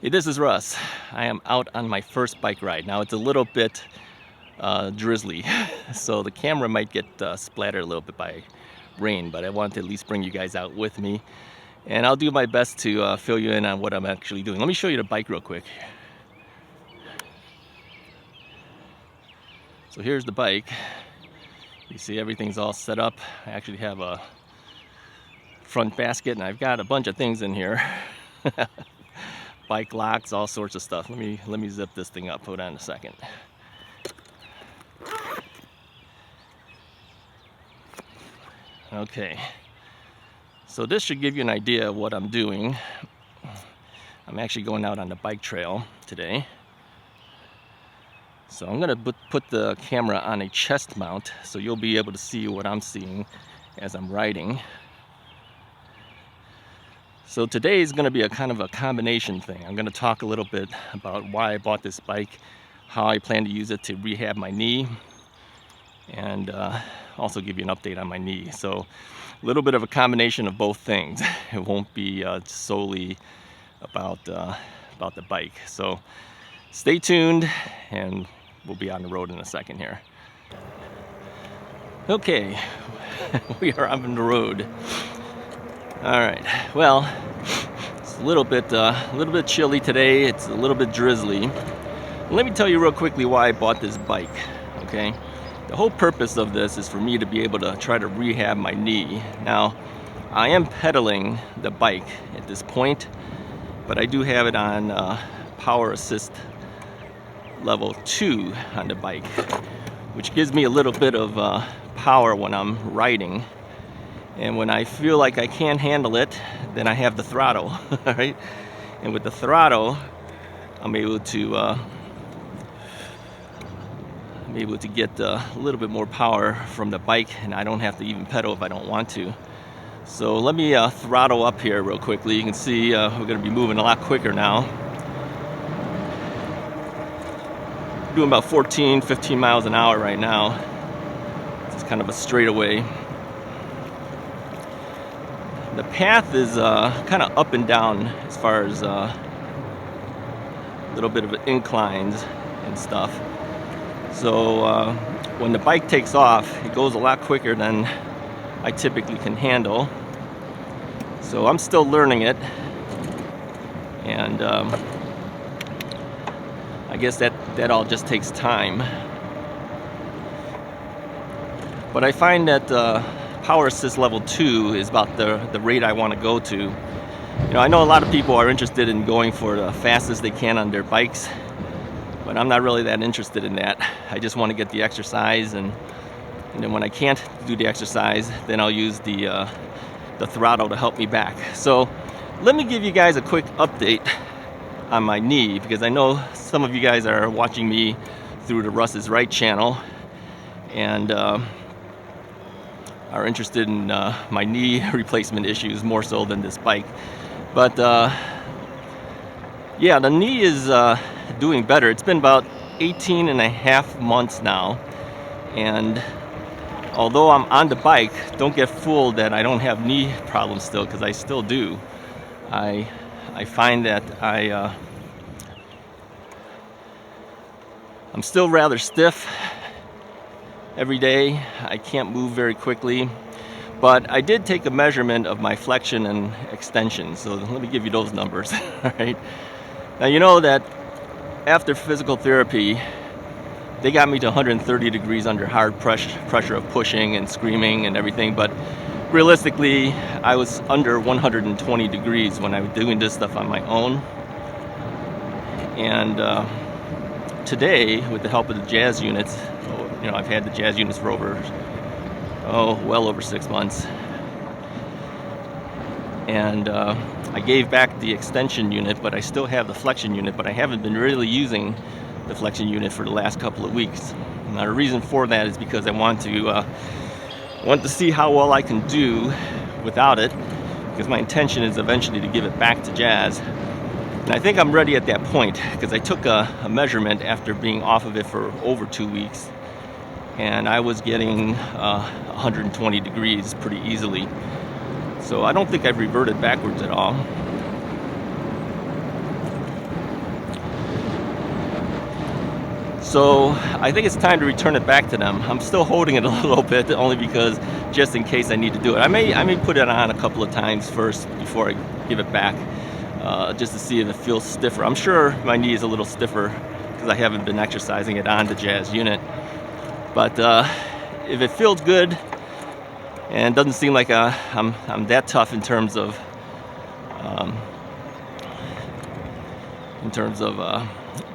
Hey, this is Russ. I am out on my first bike ride. Now it's a little bit drizzly, so the camera might get splattered a little bit by rain, but I wanted to at least bring you guys out with me. And I'll do my best to fill you in on what I'm actually doing. Let me show you the bike real quick. So here's the bike. You see everything's all set up. I actually have a front basket and I've got a bunch of things in here. Bike locks, all sorts of stuff. Let me zip this thing up. Hold on a second. Okay, so this should give you an idea of what I'm doing. I'm actually going out on the bike trail today. So I'm gonna put the camera on a chest mount so you'll be able to see what I'm seeing as I'm riding. So today is going to be a kind of a combination thing. I'm going to talk a little bit about why I bought this bike, how I plan to use it to rehab my knee, and also give you an update on my knee. So a little bit of a combination of both things. It won't be solely about the bike. So stay tuned and we'll be on the road in a second here. Okay, we are on the road. All right, well, it's a little bit chilly today. It's a little bit drizzly. Let me tell you real quickly why I bought this bike, okay? The whole purpose of this is for me to be able to try to rehab my knee. Now, I am pedaling the bike at this point, but I do have it on power assist level 2 on the bike, which gives me a little bit of power when I'm riding. And when I feel like I can't handle it, then I have the throttle, all right? And with the throttle, I'm able to get a little bit more power from the bike, and I don't have to even pedal if I don't want to. So let me throttle up here real quickly. You can see we're going to be moving a lot quicker now. Doing about 15 miles an hour right now. It's kind of a straightaway. The path is kind of up and down as far as a little bit of inclines and stuff. So when the bike takes off, it goes a lot quicker than I typically can handle. So I'm still learning it, and I guess that all just takes time. But I find that power assist level 2 is about the rate I want to go to. You know, I know a lot of people are interested in going for the fastest they can on their bikes, but I'm not really that interested in that. I just want to get the exercise, and then when I can't do the exercise, then I'll use the throttle to help me back. So let me give you guys a quick update on my knee, because I know some of you guys are watching me through the Russ Is Right channel and are interested in my knee replacement issues more so than this bike. But yeah, the knee is doing better. It's been about 18 and a half months now, and although I'm on the bike, don't get fooled that I don't have knee problems still, because I still do. I find that I'm still rather stiff every day. I can't move very quickly, but I did take a measurement of my flexion and extension, so let me give you those numbers. All right, now you know that after physical therapy they got me to 130 degrees under hard pressure of pushing and screaming and everything, but realistically I was under 120 degrees when I was doing this stuff on my own. And today, with the help of the jazz units, you know, I've had the jazz units for well over 6 months. And I gave back the extension unit, but I still have the flexion unit, but I haven't been really using the flexion unit for the last couple of weeks. Now the reason for that is because I want to see how well I can do without it, because my intention is eventually to give it back to jazz. And I think I'm ready at that point, because I took a measurement after being off of it for over 2 weeks, and I was getting 120 degrees pretty easily. So I don't think I've reverted backwards at all. So I think it's time to return it back to them. I'm still holding it a little bit, only because just in case I need to do it. I may put it on a couple of times first before I give it back, just to see if it feels stiffer. I'm sure my knee is a little stiffer because I haven't been exercising it on the Jazz unit. But if it feels good and doesn't seem like I'm that tough in terms of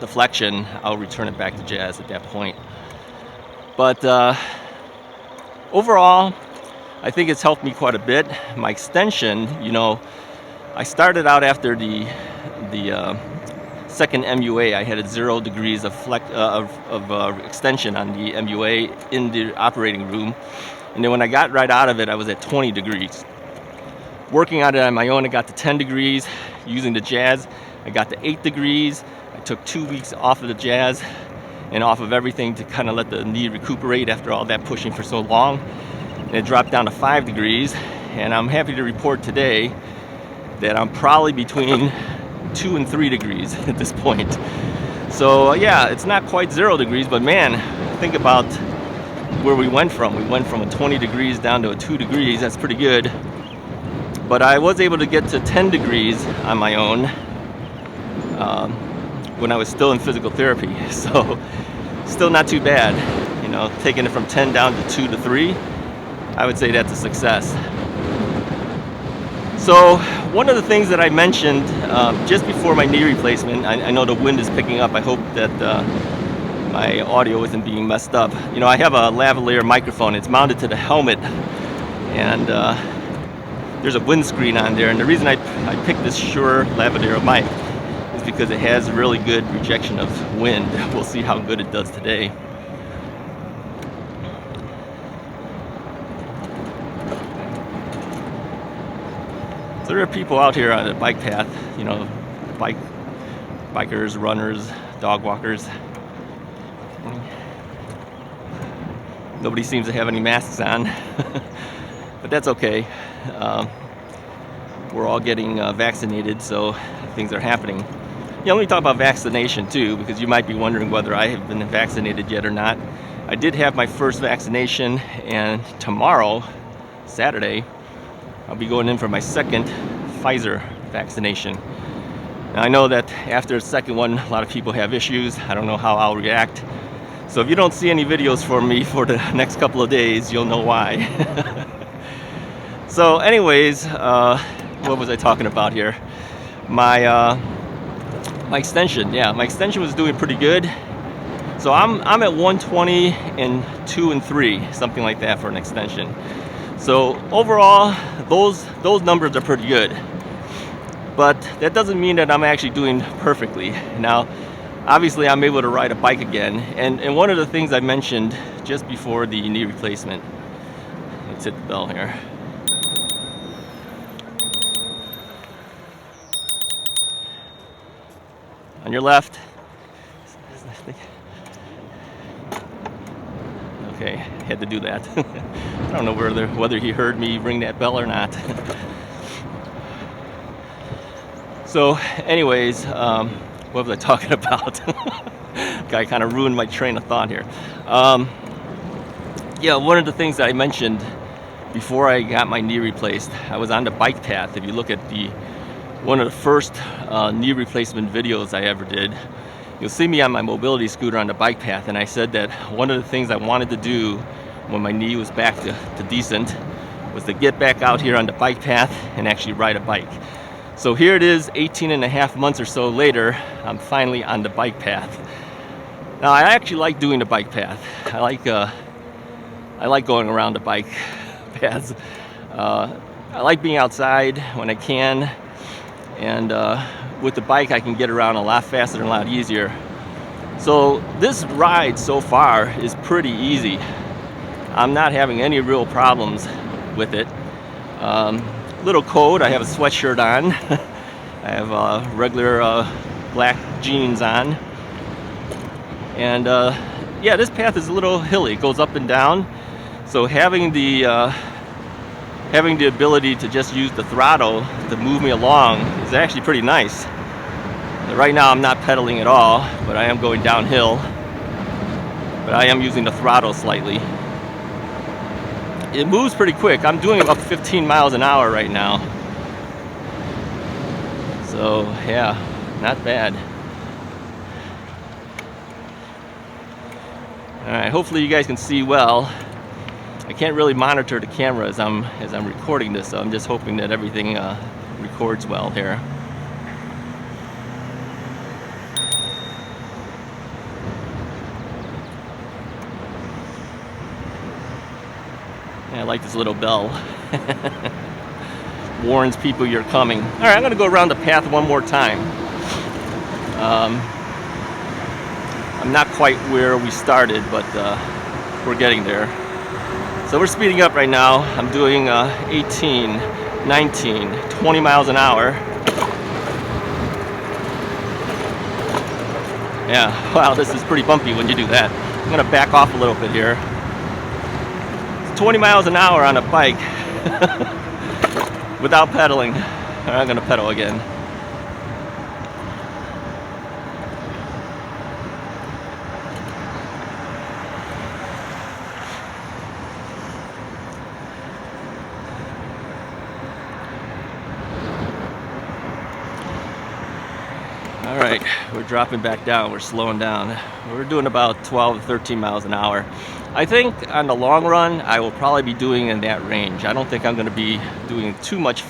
deflection, I'll return it back to Jazz at that point. But overall, I think it's helped me quite a bit. My extension, you know, I started out after the second MUA. I had 0 degrees of extension on the MUA in the operating room, and then when I got right out of it, I was at 20 degrees. Working on it on my own, I got to 10 degrees. Using the Jazz, I got to 8 degrees. I took 2 weeks off of the Jazz and off of everything to kind of let the knee recuperate after all that pushing for so long. And it dropped down to 5 degrees, and I'm happy to report today that I'm probably between 2 and 3 degrees at this point. So yeah, it's not quite 0 degrees, but man, think about where we went from. We went from a 20 degrees down to a 2 degrees. That's pretty good. But I was able to get to 10 degrees on my own when I was still in physical therapy. So still not too bad. You know, taking it from 10 down to 2 to 3, I would say that's a success. So one of the things that I mentioned just before my knee replacement, I know the wind is picking up. I hope that my audio isn't being messed up. You know, I have a lavalier microphone. It's mounted to the helmet, and there's a windscreen on there. And the reason I picked this Shure lavalier mic is because it has really good rejection of wind. We'll see how good it does today. So there are people out here on the bike path, you know, bikers, runners, dog walkers. Nobody seems to have any masks on, but that's okay. We're all getting vaccinated, so things are happening. Yeah, let me talk about vaccination too, because you might be wondering whether I have been vaccinated yet or not. I did have my first vaccination, and tomorrow, Saturday, I'll be going in for my second Pfizer vaccination. Now I know that after the second one, a lot of people have issues. I don't know how I'll react. So if you don't see any videos from me for the next couple of days, you'll know why. So anyways, what was I talking about here? My extension, yeah, my extension was doing pretty good. So I'm at 120 and 2 and 3, something like that for an extension. So overall, those numbers are pretty good, but that doesn't mean that I'm actually doing perfectly. Now, obviously, I'm able to ride a bike again, and one of the things I mentioned just before the knee replacement. Let's hit the bell here. On your left. Okay, had to do that. I don't know whether he heard me ring that bell or not. So anyways, what was I talking about? I kind of ruined my train of thought here. Yeah, one of the things that I mentioned before I got my knee replaced, I was on the bike path. If you look at one of the first knee replacement videos I ever did, you'll see me on my mobility scooter on the bike path, and I said that one of the things I wanted to do when my knee was back to decent was to get back out here on the bike path and actually ride a bike. So here it is, 18 and a half months or so later, I'm finally on the bike path. Now I actually like doing the bike path. I like going around the bike paths. I like being outside when I can, and with the bike I can get around a lot faster and a lot easier. So this ride so far is pretty easy. I'm not having any real problems with it. Little cold, I have a sweatshirt on. I have regular black jeans on. And yeah, this path is a little hilly. It goes up and down. So having the ability to just use the throttle to move me along is actually pretty nice. Right now I'm not pedaling at all, but I am going downhill. but I am using the throttle slightly. It moves pretty quick. I'm doing about 15 miles an hour right now. So yeah, not bad. Alright, hopefully you guys can see well. I can't really monitor the camera as I'm recording this, so I'm just hoping that everything records well here. Yeah, I like this little bell. Warns people you're coming. Alright, I'm going to go around the path one more time. I'm not quite where we started, but we're getting there. So we're speeding up right now. I'm doing 18, 19, 20 miles an hour. Yeah, wow, this is pretty bumpy when you do that. I'm going to back off a little bit here. It's 20 miles an hour on a bike without pedaling. I'm going to pedal again. Alright, we're dropping back down, we're slowing down. We're doing about 12 to 13 miles an hour. I think on the long run, I will probably be doing in that range. I don't think I'm going to be doing too much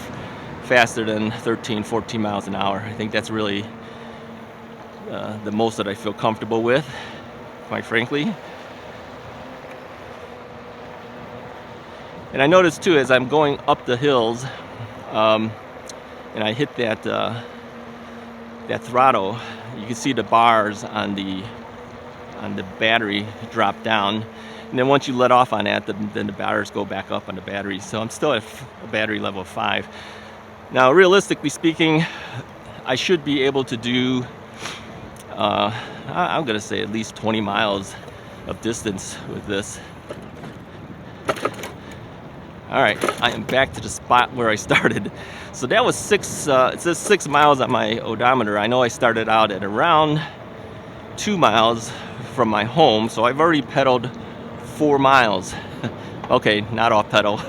faster than 13, 14 miles an hour. I think that's really the most that I feel comfortable with, quite frankly. And I noticed too, as I'm going up the hills, and I hit that throttle, you can see the bars on the battery drop down, and then once you let off on that, then the bars go back up on the battery. So I'm still at a battery level of 5. Now, realistically speaking, I should be able to do, I'm gonna say at least 20 miles of distance with this. All right, I am back to the spot where I started. So that was it says 6 miles on my odometer. I know I started out at around 2 miles from my home, so I've already pedaled 4 miles. Okay, not off pedal.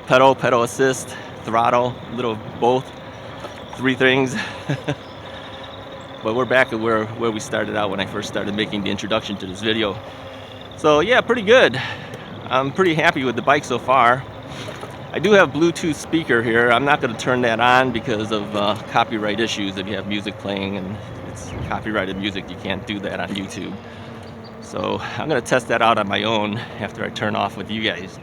pedal assist, throttle, little both, 3 things. But we're back at where we started out when I first started making the introduction to this video. So yeah, pretty good. I'm pretty happy with the bike so far. I do have Bluetooth speaker here. I'm not going to turn that on because of copyright issues. If you have music playing and it's copyrighted music, you can't do that on YouTube. So I'm going to test that out on my own after I turn off with you guys.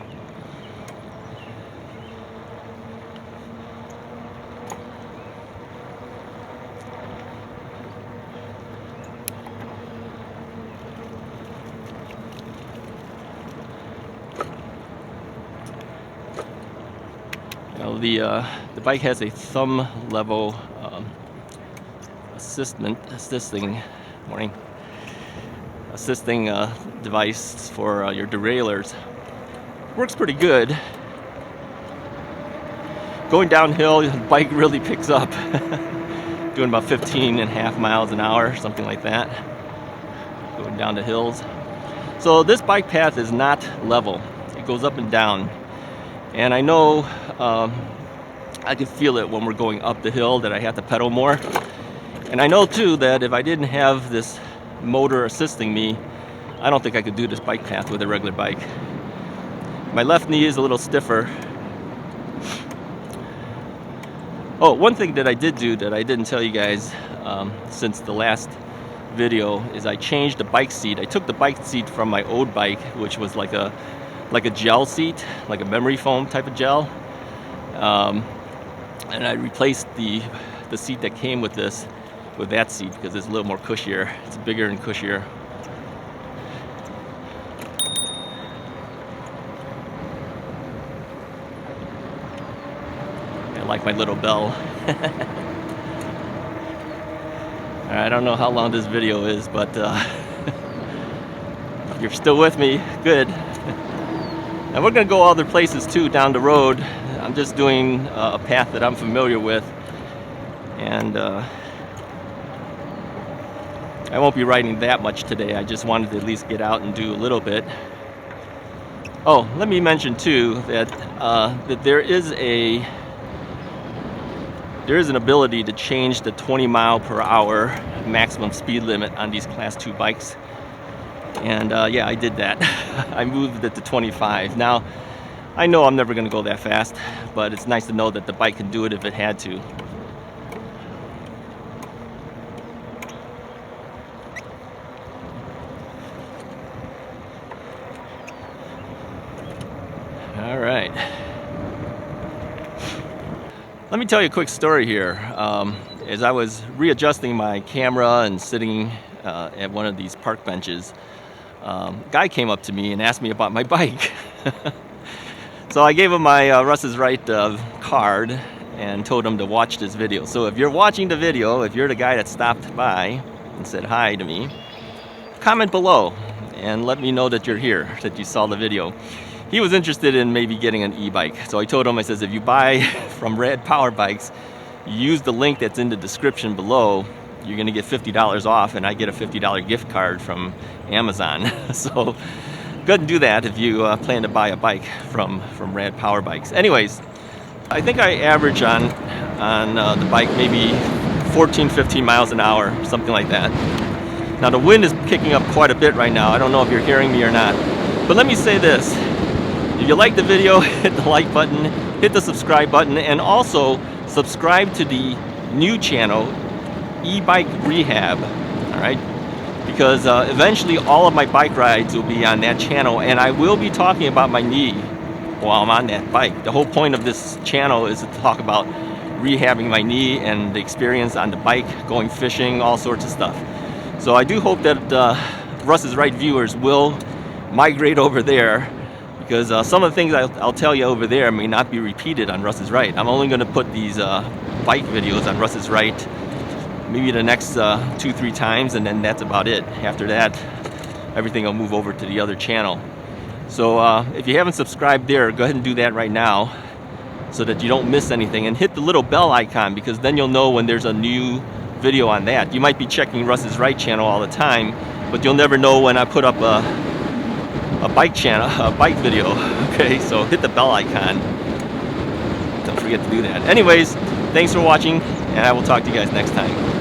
Now the bike has a thumb level assisting device for your derailleurs. Works pretty good. Going downhill, the bike really picks up. Doing about 15.5 miles an hour, something like that. Going down the hills. So this bike path is not level. It goes up and down. And I know I can feel it when we're going up the hill that I have to pedal more. And I know too that if I didn't have this motor assisting me, I don't think I could do this bike path with a regular bike. My left knee is a little stiffer. Oh, one thing that I did do that I didn't tell you guys since the last video is I changed the bike seat. I took the bike seat from my old bike, which was like a gel seat, like a memory foam type of gel, and I replaced the seat that came with this with that seat because it's a little more cushier. It's bigger and cushier. I like my little bell. I don't know how long this video is, but you're still with me. Good. And we're going to go other places too down the road. I'm just doing a path that I'm familiar with. And I won't be riding that much today. I just wanted to at least get out and do a little bit. Oh, let me mention too that there is an ability to change the 20 mile per hour maximum speed limit on these Class 2 bikes. And yeah, I did that. I moved it to 25. Now, I know I'm never going to go that fast, but it's nice to know that the bike can do it if it had to. All right. Let me tell you a quick story here. As I was readjusting my camera and sitting at one of these park benches, a guy came up to me and asked me about my bike. So I gave him my Russ Is Right card and told him to watch this video. So if you're watching the video, if you're the guy that stopped by and said hi to me, comment below and let me know that you're here, that you saw the video. He was interested in maybe getting an e-bike. So I told him, I says, if you buy from Rad Power Bikes, use the link that's in the description below, you're gonna get $50 off, and I get a $50 gift card from Amazon. So go ahead and do that if you plan to buy a bike from Rad Power Bikes. Anyways, I think I average on the bike maybe 14, 15 miles an hour, something like that. Now the wind is kicking up quite a bit right now. I don't know if you're hearing me or not. But let me say this. If you like the video, hit the like button, hit the subscribe button, and also subscribe to the new channel, eBike Rehab, all right? Because eventually all of my bike rides will be on that channel, and I will be talking about my knee while I'm on that bike. The whole point of this channel is to talk about rehabbing my knee and the experience on the bike, going fishing, all sorts of stuff. So I do hope that Russ Is Right viewers will migrate over there, because some of the things I'll tell you over there may not be repeated on Russ Is Right. I'm only going to put these bike videos on Russ Is Right maybe the next 2-3 times, and then that's about it. After that, everything will move over to the other channel. So if you haven't subscribed there, go ahead and do that right now so that you don't miss anything, and hit the little bell icon, because then you'll know when there's a new video on that. You might be checking Russ Is Right channel all the time, but you'll never know when I put up a bike channel, a bike video. Okay, so hit the bell icon. Don't forget to do that. Anyways, thanks for watching, and I will talk to you guys next time.